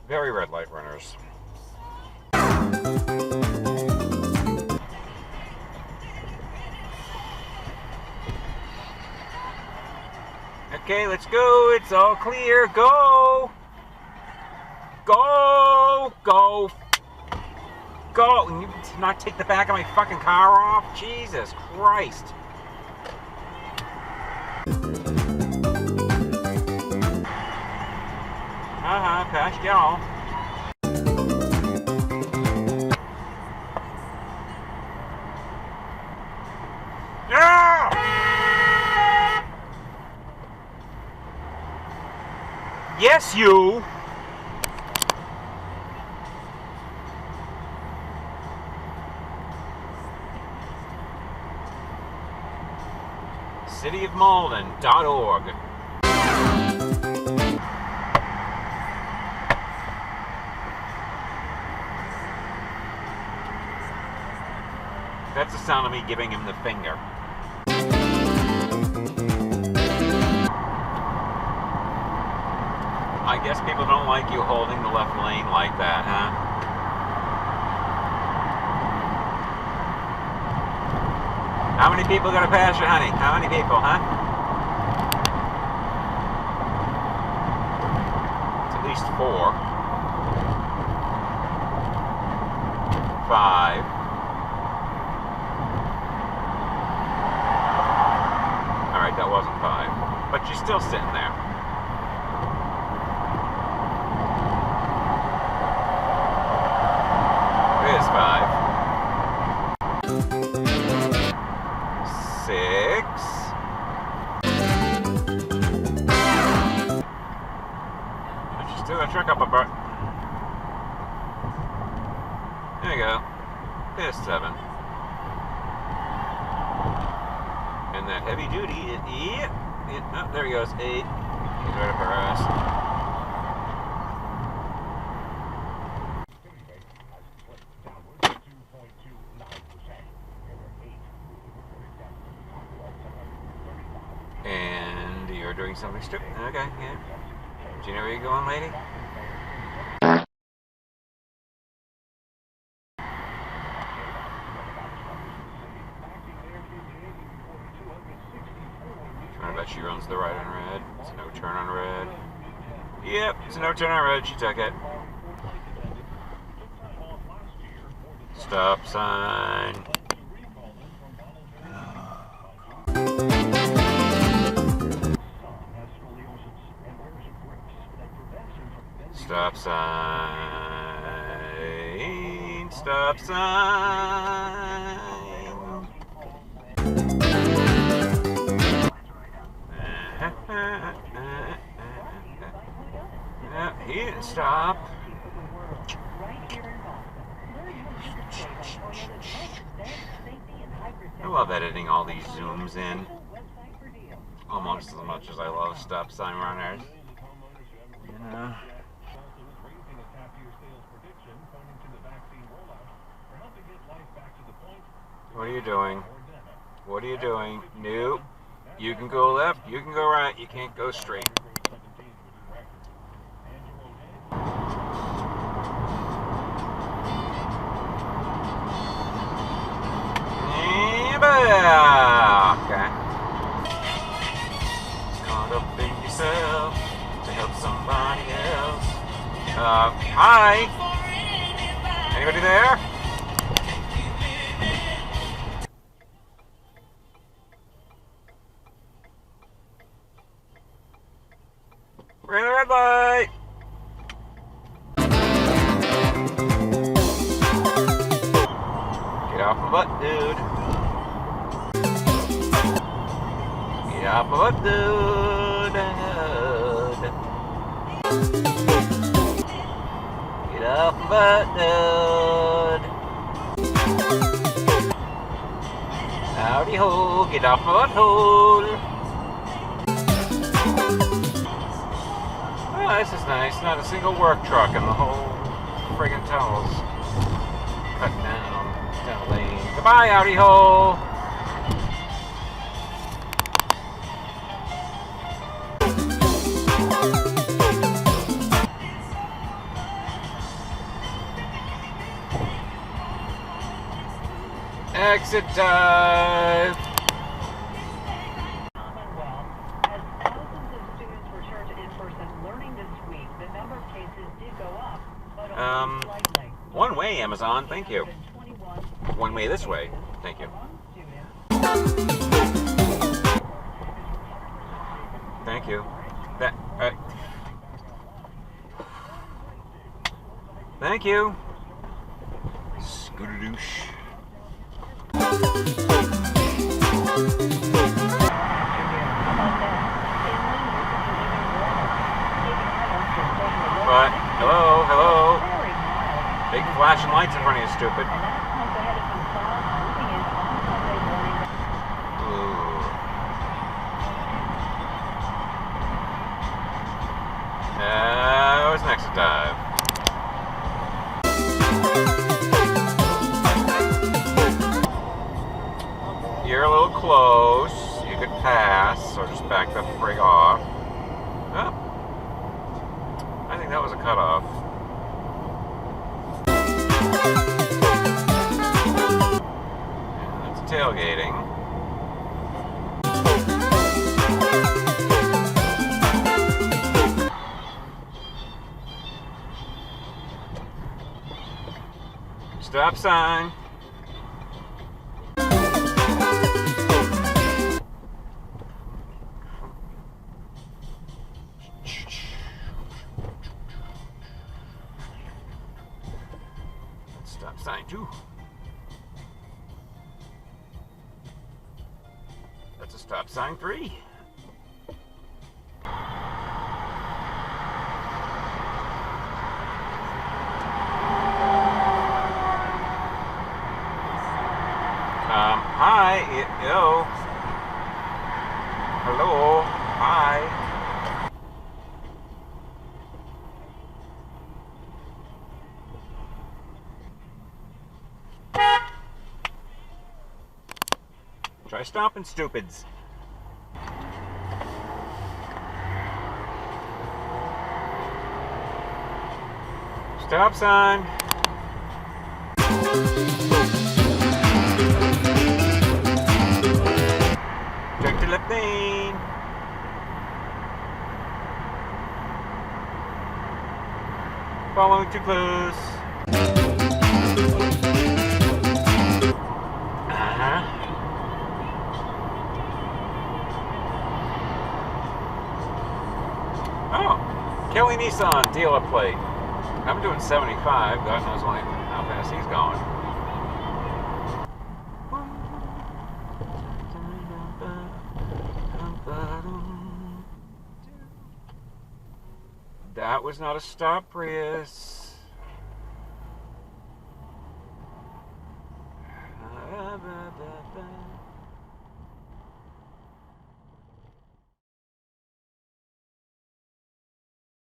Very red light runners. Okay, let's go. It's all clear. Go! Go! Go! Go! And you did not take the back of my fucking car off? Jesus Christ. Past y'all. Yes, you! cityofmalden.org. That's the sound of me giving him the finger. I guess people don't like you holding the left lane like that, huh? How many people gonna pass you, honey? How many people, huh? It's at least 4. 5. Alright, that wasn't 5. But she's still sitting there. It is 5. 6. She's doing a trick up a butt. There you go. There's 7. And that heavy duty is oh, there he goes. 8. He's right up our ass. And you're doing something stupid. Okay, yeah. Do you know where you're going, lady? I bet she runs the right on red. It's a no turn on red. Yep, it's a no turn on red. She took it. Stop sign. Stop sign. Stop sign. He didn't stop. I love editing all these zooms in. Almost as much as I love stop sign runners. You know. What are you doing? What are you doing? Nope. You can go left, you can go right, you can't go straight. Okay. Caught up in yourself to help somebody else. Hi. Anybody there? We're in the red light. Get off my butt, dude. Get off my butt, dude. Get off my butt, dude. Howdy ho, get off my butthole. Oh, this is nice. Not a single work truck in the whole friggin' tunnels. Cut down the lane. Goodbye, howdy ho. exit dive. Commonwealth, as thousands of students return to in-person learning this week, the number of cases did go up, but only slightly. One way, Amazon. Thank you. One way this way. Thank you. Thank you. Thank you. Scooter-douche. But, hello. Big flashing lights in front of you, stupid. Where's the next dive? You're a little close. You could pass, or just back the frig off. Oh. I think that was a cutoff. And that's tailgating. Stop sign. Stop sign 2. That's a stop sign 3. Hi, yo. Hello, hi. Try stopping, stupids. Stop sign. Check the left lane. Following too close. Oh, Kelly Nissan dealer plate. I'm doing 75. God knows how fast he's going. That was not a stop, Prius.